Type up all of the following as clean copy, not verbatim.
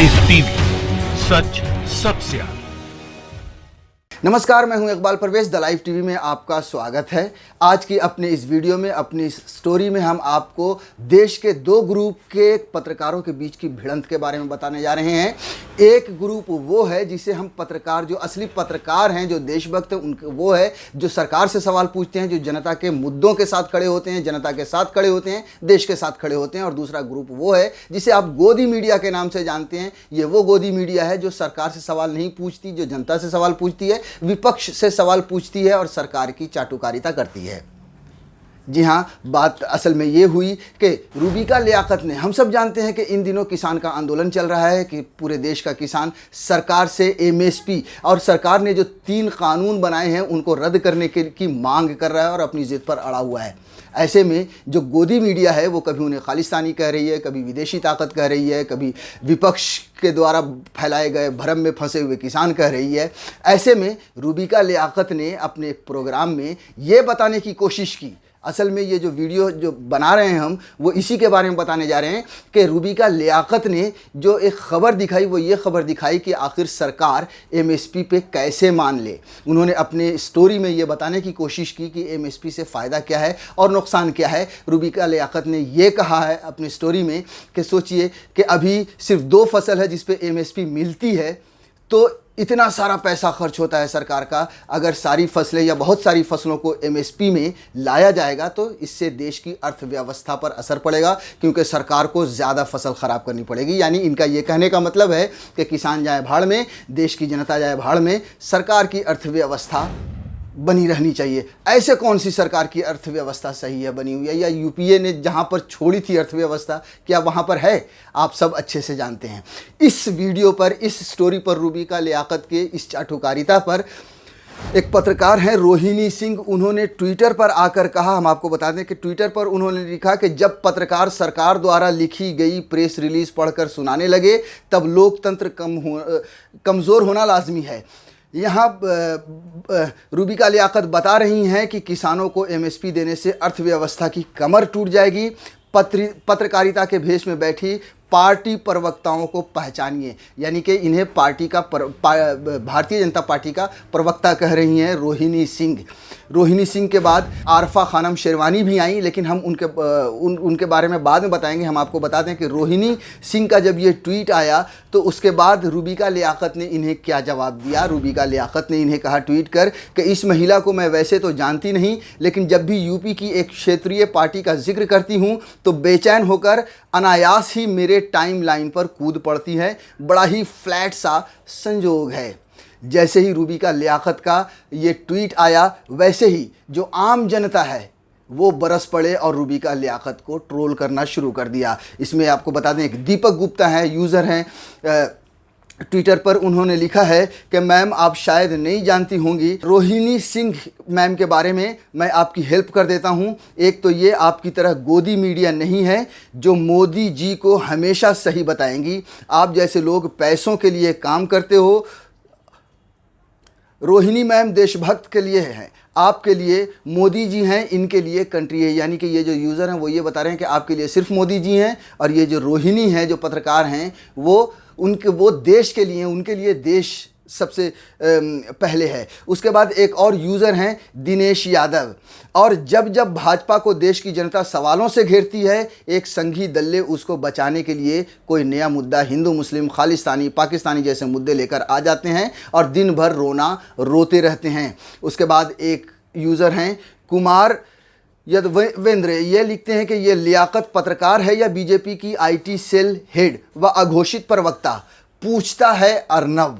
Live TV, सच सबसे आगे। नमस्कार, मैं हूं Iqbal Parvez. The live TV में आपका स्वागत है। आज की अपने इस वीडियो में, अपनी इस स्टोरी में हम आपको देश के दो ग्रुप के पत्रकारों के बीच की भिड़ंत के बारे में बताने जा रहे हैं। एक ग्रुप वो है जिसे हम पत्रकार, जो असली पत्रकार हैं, जो देशभक्त हैं, उनके वो है जो सरकार से सवाल पूछते हैं, जो जनता के मुद्दों के साथ खड़े होते हैं, जनता के साथ खड़े होते हैं, देश के साथ खड़े होते हैं। और दूसरा ग्रुप वो है जिसे आप गोदी मीडिया के नाम से जानते हैं। ये वो गोदी मीडिया है जो सरकार से सवाल नहीं पूछती, जो जनता से सवाल पूछती है, विपक्ष से सवाल पूछती है और सरकार की चाटुकारिता करती है। जी हाँ, बात असल में ये हुई कि रूबिका लियाकत ने, हम सब जानते हैं कि इन दिनों किसान का आंदोलन चल रहा है कि पूरे देश का किसान सरकार से एमएसपी और सरकार ने जो 3 कानून बनाए हैं उनको रद्द करने की मांग कर रहा है और अपनी जिद पर अड़ा हुआ है। ऐसे में जो गोदी मीडिया है वो कभी उन्हें खालिस्तानी कह रही है, कभी विदेशी ताकत कह रही है, कभी विपक्ष के द्वारा फैलाए गए भ्रम में फंसे हुए किसान कह रही है। ऐसे में रूबिका लियाकत ने अपने एक प्रोग्राम में ये बताने की कोशिश की, असल में ये जो वीडियो जो बना रहे हैं हम, वो इसी के बारे में बताने जा रहे हैं कि रूबिका लियाकत ने जो एक ख़बर दिखाई, वो ये ख़बर दिखाई कि आखिर सरकार एमएसपी पे कैसे मान ले। उन्होंने अपने स्टोरी में ये बताने की कोशिश की कि एमएसपी से फ़ायदा क्या है और नुकसान क्या है। रूबिका लियाकत ने ये कहा है अपनी स्टोरी में कि सोचिए कि अभी सिर्फ 2 फसल है जिस पे एमएसपी मिलती है, तो इतना सारा पैसा खर्च होता है सरकार का। अगर सारी फसलें या बहुत सारी फसलों को एमएसपी में लाया जाएगा तो इससे देश की अर्थव्यवस्था पर असर पड़ेगा, क्योंकि सरकार को ज़्यादा फसल ख़राब करनी पड़ेगी। यानी इनका ये कहने का मतलब है कि किसान जाए भाड़ में, देश की जनता जाए भाड़ में, सरकार की अर्थव्यवस्था बनी रहनी चाहिए। ऐसे कौन सी सरकार की अर्थव्यवस्था सही है, बनी हुई है, या यूपीए ने जहां पर छोड़ी थी अर्थव्यवस्था, क्या वहां पर है? आप सब अच्छे से जानते हैं। इस वीडियो पर, इस स्टोरी पर, रूबिका लियाकत के इस चाटुकारिता पर एक पत्रकार हैं रोहिणी सिंह, उन्होंने ट्विटर पर आकर कहा, हम आपको बता दें कि ट्विटर पर उन्होंने लिखा कि जब पत्रकार सरकार द्वारा लिखी गई प्रेस रिलीज़ पढ़कर सुनाने लगे तब लोकतंत्र कमज़ोर होना लाजमी है। यहाँ रूबिका लियाकत बता रही हैं कि किसानों को एमएसपी देने से अर्थव्यवस्था की कमर टूट जाएगी। पत्रकारिता के भेष में बैठी पार्टी प्रवक्ताओं को पहचानिए, यानी कि इन्हें पार्टी का भारतीय जनता पार्टी का प्रवक्ता कह रही हैं रोहिणी सिंह। रोहिणी सिंह के बाद आरफा खानम शेरवानी भी आई, लेकिन हम उनके बारे में बाद में बताएंगे। हम आपको बता दें कि रोहिणी सिंह का जब ये ट्वीट आया तो उसके बाद रूबिका लियाकत ने इन्हें क्या जवाब दिया। रूबिका लियाकत ने इन्हें कहा ट्वीट कर कि इस महिला को मैं वैसे तो जानती नहीं, लेकिन जब भी यूपी की एक क्षेत्रीय पार्टी का जिक्र करती हूँ तो बेचैन होकर अनायास ही मेरे टाइमलाइन पर कूद पड़ती है। बड़ा ही फ्लैट सा संजोग है। जैसे ही रूबिका लियाकत का ये ट्वीट आया, वैसे ही जो आम जनता है वो बरस पड़े और रूबिका लियाकत को ट्रोल करना शुरू कर दिया। इसमें आपको बता दें, एक दीपक गुप्ता है, यूज़र हैं ट्विटर पर, उन्होंने लिखा है कि मैम आप शायद नहीं जानती होंगी रोहिणी सिंह मैम के बारे में, मैं आपकी हेल्प कर देता हूं। एक तो ये आपकी तरह गोदी मीडिया नहीं है जो मोदी जी को हमेशा सही बताएंगी। आप जैसे लोग पैसों के लिए काम करते हो। रोहिणी मैम देशभक्त के लिए हैं, आपके लिए मोदी जी हैं, इनके लिए कंट्री है। यानी कि ये जो यूज़र हैं वो ये बता रहे हैं कि आपके लिए सिर्फ मोदी जी हैं, और ये जो रोहिणी हैं, जो पत्रकार हैं, वो देश के लिए, उनके लिए देश सबसे पहले है। उसके बाद एक और यूज़र हैं दिनेश यादव, और जब जब भाजपा को देश की जनता सवालों से घेरती है, एक संघी दल्ले उसको बचाने के लिए कोई नया मुद्दा, हिंदू मुस्लिम, खालिस्तानी, पाकिस्तानी जैसे मुद्दे लेकर आ जाते हैं और दिन भर रोते रहते हैं। उसके बाद एक यूज़र हैं कुमार यदवेंद्र, ये लिखते हैं कि ये लियाकत पत्रकार है या बीजेपी की आईटी सेल हेड व अघोषित प्रवक्ता, पूछता है अर्नव।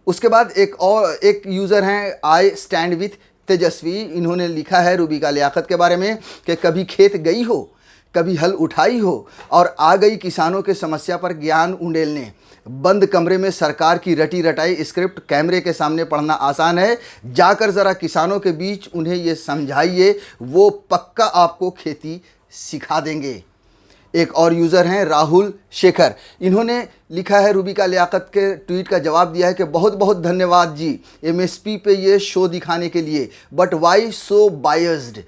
उसके बाद एक यूज़र हैं आई स्टैंड विथ तेजस्वी, इन्होंने लिखा है रूबिका लियाकत के बारे में कि कभी खेत गई हो, कभी हल उठाई हो और आ गई किसानों के समस्या पर ज्ञान उंडेलने। बंद कमरे में सरकार की रटी रटाई स्क्रिप्ट कैमरे के सामने पढ़ना आसान है, जाकर ज़रा किसानों के बीच उन्हें ये समझाइए, वो पक्का आपको खेती सिखा देंगे। एक और यूज़र हैं राहुल शेखर, इन्होंने लिखा है रूबिका लियाकत के ट्वीट का जवाब दिया है कि बहुत बहुत धन्यवाद जी एमएसपी पे ये शो दिखाने के लिए, बट वाई सो बायस्ड।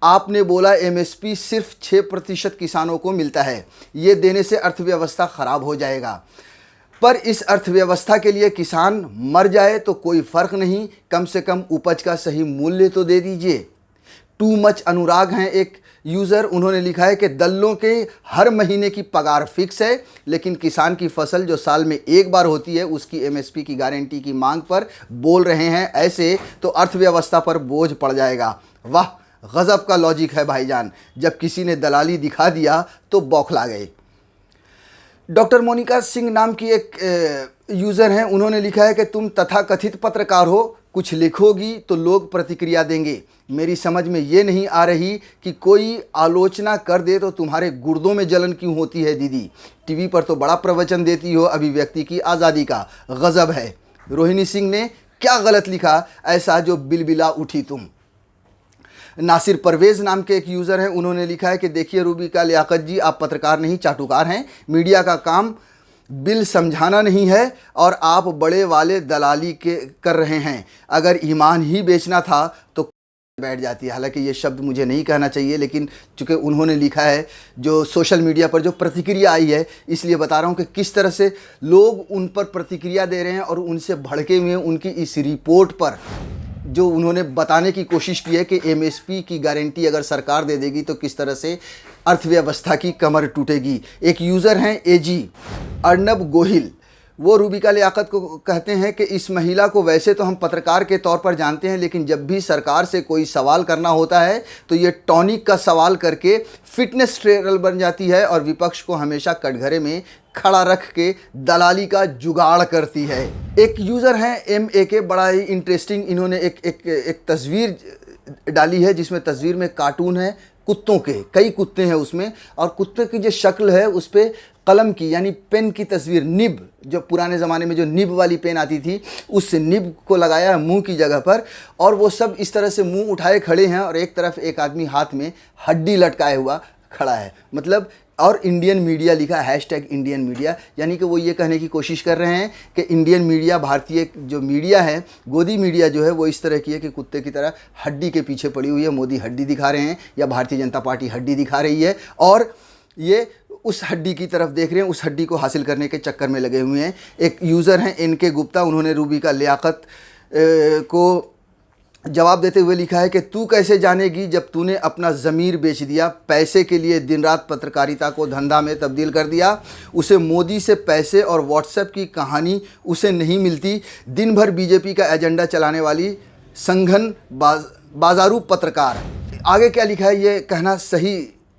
आपने बोला एमएसपी सिर्फ 6% किसानों को मिलता है, ये देने से अर्थव्यवस्था ख़राब हो जाएगा। पर इस अर्थव्यवस्था के लिए किसान मर जाए तो कोई फर्क नहीं, कम से कम उपज का सही मूल्य तो दे दीजिए। टू मच अनुराग हैं एक यूज़र, उन्होंने लिखा है कि दल्लों के हर महीने की पगार फिक्स है, लेकिन किसान की फसल जो साल में एक बार होती है उसकी एमएसपी की गारंटी की मांग पर बोल रहे हैं, ऐसे तो अर्थव्यवस्था पर बोझ पड़ जाएगा। वाह, गज़ब का लॉजिक है भाईजान, जब किसी ने दलाली दिखा दिया तो बौखला गए। डॉक्टर मोनिका सिंह नाम की एक यूज़र हैं, उन्होंने लिखा है कि तुम तथाकथित पत्रकार हो, कुछ लिखोगी तो लोग प्रतिक्रिया देंगे। मेरी समझ में ये नहीं आ रही कि कोई आलोचना कर दे तो तुम्हारे गुर्दों में जलन क्यों होती है दीदी। टीवी पर तो बड़ा प्रवचन देती हो अभिव्यक्ति की आज़ादी का, गज़ब है। रोहिणी सिंह ने क्या गलत लिखा ऐसा जो बिलबिला उठी तुम। नासिर परवेज़ नाम के एक यूज़र हैं, उन्होंने लिखा है कि देखिए रूबिका लियाकत जी, आप पत्रकार नहीं चाटुकार हैं। मीडिया का काम बिल समझाना नहीं है और आप बड़े वाले दलाली के कर रहे हैं। अगर ईमान ही बेचना था तो बैठ जाती है। हालांकि ये शब्द मुझे नहीं कहना चाहिए, लेकिन चूँकि उन्होंने लिखा है, जो सोशल मीडिया पर जो प्रतिक्रिया आई है, इसलिए बता रहा हूँ कि किस तरह से लोग उन पर प्रतिक्रिया दे रहे हैं और उनसे भड़के हुए उनकी इस रिपोर्ट पर जो उन्होंने बताने की कोशिश की है कि एमएसपी की गारंटी अगर सरकार दे देगी तो किस तरह से अर्थव्यवस्था की कमर टूटेगी। एक यूज़र हैं एजी अर्नब गोहिल, वो रूबिका लियाकत को कहते हैं कि इस महिला को वैसे तो हम पत्रकार के तौर पर जानते हैं, लेकिन जब भी सरकार से कोई सवाल करना होता है तो ये टॉनिक का सवाल करके फिटनेस ट्रेनर बन जाती है और विपक्ष को हमेशा कटघरे में खड़ा रख के दलाली का जुगाड़ करती है। एक यूज़र हैं MAK, बड़ा ही इंटरेस्टिंग, इन्होंने एक तस्वीर डाली है जिसमें तस्वीर में कार्टून है कुत्तों के, कई कुत्ते हैं उसमें, और कुत्ते की जो शक्ल है उस पर कलम की यानी पेन की तस्वीर, निब, जो पुराने ज़माने में जो निब वाली पेन आती थी उस निब को लगाया है मुंह की जगह पर, और वो सब इस तरह से मुंह उठाए खड़े हैं और एक तरफ एक आदमी हाथ में हड्डी लटकाए हुआ खड़ा है। मतलब, और इंडियन मीडिया लिखा है, #इंडियन मीडिया, यानी कि वो ये कहने की कोशिश कर रहे हैं कि इंडियन मीडिया, भारतीय जो मीडिया है, गोदी मीडिया जो है वो इस तरह की है कि कुत्ते की तरह हड्डी के पीछे पड़ी हुई है। मोदी हड्डी दिखा रहे हैं या भारतीय जनता पार्टी हड्डी दिखा रही है और ये उस हड्डी की तरफ देख रहे हैं, उस हड्डी को हासिल करने के चक्कर में लगे हुए हैं। एक यूज़र हैं NK गुप्ता, उन्होंने रूबिका लियाकत को जवाब देते हुए लिखा है कि तू कैसे जानेगी जब तूने अपना ज़मीर बेच दिया, पैसे के लिए दिन रात पत्रकारिता को धंधा में तब्दील कर दिया। उसे मोदी से पैसे और व्हाट्सएप की कहानी उसे नहीं मिलती। दिन भर बीजेपी का एजेंडा चलाने वाली संघन बाजारू पत्रकार। आगे क्या लिखा है ये कहना सही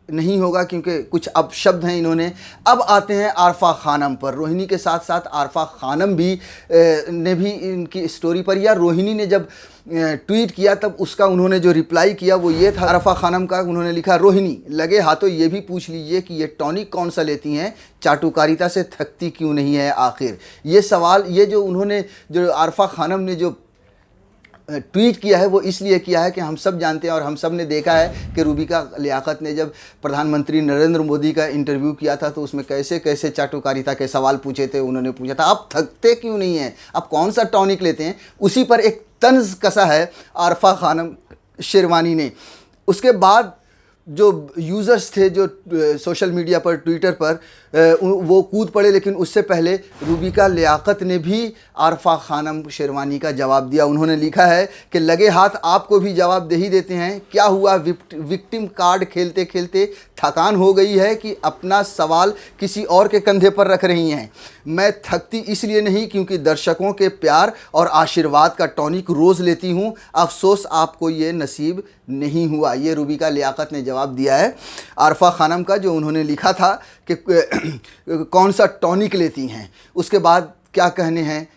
नहीं होगा क्योंकि कुछ अब शब्द हैं इन्होंने। अब आते हैं आरफा खानम पर। रोहिणी के साथ साथ आरफा खानम भी ने भी इनकी स्टोरी पर, या रोहिणी ने जब ट्वीट किया तब उसका उन्होंने जो रिप्लाई किया वो ये था आरफा खानम का। उन्होंने लिखा, रोहिणी लगे हाथों ये भी पूछ लीजिए कि ये टॉनिक कौन सा लेती हैं, चाटुकारिता से थकती क्यों नहीं है आखिर। ये सवाल, ये जो उन्होंने, जो आरफा खानम ने जो ट्वीट किया है वो इसलिए किया है कि हम सब जानते हैं और हम सब ने देखा है कि रूबिका लियाकत ने जब प्रधानमंत्री नरेंद्र मोदी का इंटरव्यू किया था तो उसमें कैसे कैसे चाटुकारिता के सवाल पूछे थे। उन्होंने पूछा था आप थकते क्यों नहीं हैं, आप कौन सा टॉनिक लेते हैं। उसी पर एक तंज कसा है आरफा खानम शेरवानी ने। उसके बाद जो यूज़र्स थे जो सोशल मीडिया पर, ट्विटर पर, वो कूद पड़े, लेकिन उससे पहले रूबिका लियाकत ने भी आरफा खानम शेरवानी का जवाब दिया। उन्होंने लिखा है कि लगे हाथ आपको भी जवाब दे ही देते हैं। क्या हुआ, विक्टिम कार्ड खेलते खेलते थकान हो गई है कि अपना सवाल किसी और के कंधे पर रख रही हैं। मैं थकती इसलिए नहीं क्योंकि दर्शकों के प्यार और आशीर्वाद का टॉनिक रोज़ लेती हूँ। अफसोस आपको ये नसीब नहीं हुआ। ये रूबिका लियाकत ने जवाब दिया है आरफा खानम का, जो उन्होंने लिखा था कि कौन सा टॉनिक लेती हैं। उसके बाद क्या कहने हैं,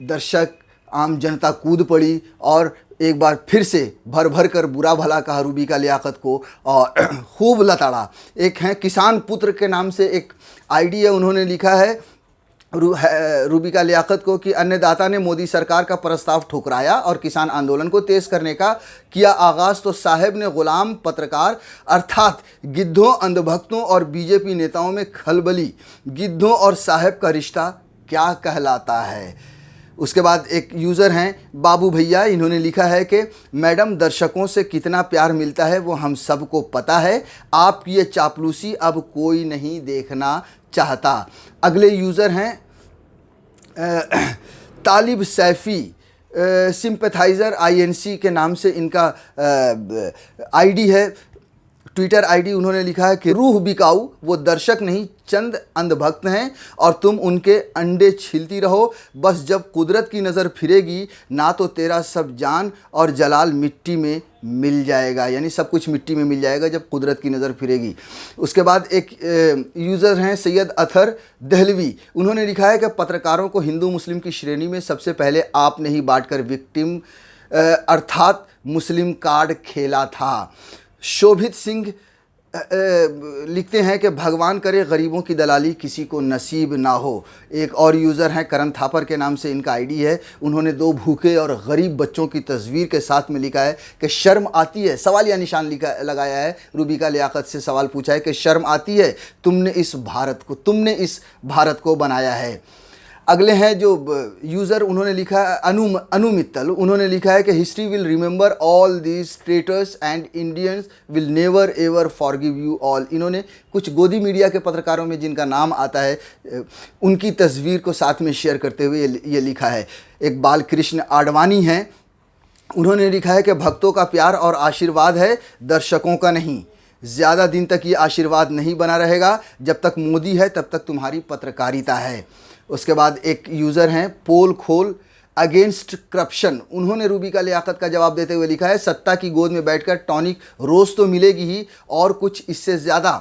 दर्शक, आम जनता कूद पड़ी और एक बार फिर से भर भर कर बुरा भला कहा रूबिका लियाकत को और खूब लताड़ा। एक हैं किसान पुत्र के नाम से एक आईडी है, उन्होंने लिखा है रूबिका लियाकत को कि अन्नदाता ने मोदी सरकार का प्रस्ताव ठुकराया और किसान आंदोलन को तेज़ करने का किया आगाज़ तो साहब ने गुलाम पत्रकार अर्थात गिद्धों, अंधभक्तों और बीजेपी नेताओं में खलबली। गिद्धों और साहब का रिश्ता क्या कहलाता है। उसके बाद एक यूज़र हैं बाबू भैया, इन्होंने लिखा है कि मैडम दर्शकों से कितना प्यार मिलता है वो हम सबको पता है, आपकी ये चापलूसी अब कोई नहीं देखना चाहता। अगले यूज़र हैं तालिब सैफ़ी सिंपैथाइज़र INC के नाम से इनका आईडी है, ट्विटर आईडी। उन्होंने लिखा है कि रूह बिकाऊ, वो दर्शक नहीं चंद अंधभक्त हैं और तुम उनके अंडे छीलती रहो। बस जब कुदरत की नज़र फिरेगी ना तो तेरा सब जान और जलाल मिट्टी में मिल जाएगा, यानी सब कुछ मिट्टी में मिल जाएगा जब कुदरत की नज़र फिरेगी। उसके बाद एक यूज़र हैं सैयद अथर दहलवी। उन्होंने लिखा है कि पत्रकारों को हिंदू मुस्लिम की श्रेणी में सबसे पहले आपने ही बांटकर विक्टिम अर्थात मुस्लिम कार्ड खेला था। शोभित सिंह लिखते हैं कि भगवान करे गरीबों की दलाली किसी को नसीब ना हो। एक और यूज़र हैं करण थापर के नाम से इनका आईडी है। उन्होंने 2 भूखे और गरीब बच्चों की तस्वीर के साथ में लिखा है कि शर्म आती है, सवालिया निशान लगाया है। रूबिका लियाकत से सवाल पूछा है कि शर्म आती है, तुमने इस भारत को बनाया है। अगले हैं जो यूज़र, उन्होंने लिखा है अनु मित्तल। उन्होंने लिखा है कि history will remember all these traitors and Indians will never ever forgive you all. इन्होंने कुछ गोदी मीडिया के पत्रकारों में जिनका नाम आता है उनकी तस्वीर को साथ में शेयर करते हुए ये लिखा है। एक बालकृष्ण आडवाणी हैं, उन्होंने लिखा है कि भक्तों का प्यार और आशीर्वाद है, दर्शकों का नहीं। ज़्यादा दिन तक ये आशीर्वाद नहीं बना रहेगा, जब तक मोदी है तब तक तुम्हारी पत्रकारिता है। उसके बाद एक यूज़र हैं पोल खोल अगेंस्ट करप्शन। उन्होंने रूबिका लियाकत का जवाब देते हुए लिखा है सत्ता की गोद में बैठकर टॉनिक रोज़ तो मिलेगी ही, और कुछ इससे ज़्यादा।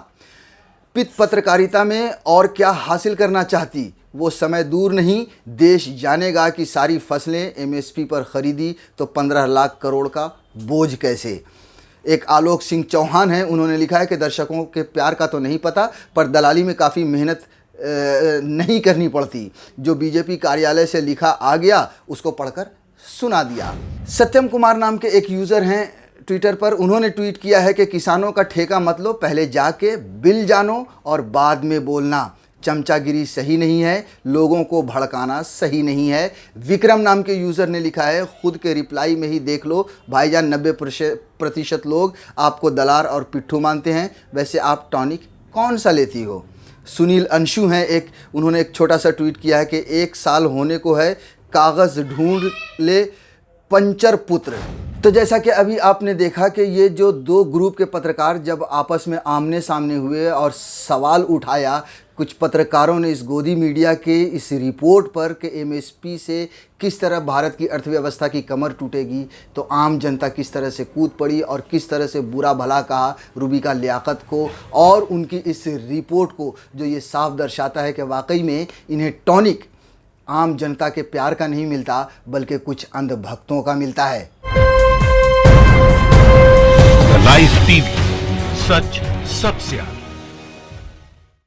पित पत्रकारिता में और क्या हासिल करना चाहती, वो समय दूर नहीं, देश जानेगा कि सारी फसलें MSP पर ख़रीदी तो 15 लाख करोड़ का बोझ कैसे। एक आलोक सिंह चौहान हैं, उन्होंने लिखा है कि दर्शकों के प्यार का तो नहीं पता, पर दलाली में काफ़ी मेहनत नहीं करनी पड़ती। जो बीजेपी कार्यालय से लिखा आ गया उसको पढ़कर सुना दिया। सत्यम कुमार नाम के एक यूज़र हैं ट्विटर पर। उन्होंने ट्वीट किया है कि किसानों का ठेका मत लो, पहले जाके बिल जानो और बाद में बोलना। चमचागिरी सही नहीं है, लोगों को भड़काना सही नहीं है। विक्रम नाम के यूज़र ने लिखा है खुद के रिप्लाई में ही देख लो भाईजान, 90% लोग आपको दलार और पिट्ठू मानते हैं, वैसे आप टॉनिक कौन सा लेती हो। सुनील अंशु हैं एक, उन्होंने एक छोटा सा ट्वीट किया है कि 1 साल होने को है, कागज़ ढूंढ ले पंचर पुत्र। तो जैसा कि अभी आपने देखा कि ये जो 2 ग्रुप के पत्रकार जब आपस में आमने सामने हुए और सवाल उठाया, कुछ पत्रकारों ने इस गोदी मीडिया के इस रिपोर्ट पर कि MSP से किस तरह भारत की अर्थव्यवस्था की कमर टूटेगी, तो आम जनता किस तरह से कूद पड़ी और किस तरह से बुरा भला कहा रूबिका लियाकत को और उनकी इस रिपोर्ट को, जो ये साफ दर्शाता है कि वाकई में इन्हें टॉनिक आम जनता के प्यार का नहीं मिलता बल्कि कुछ अंधभक्तों का मिलता है। लाइव टीवी, सच सबसे आगे।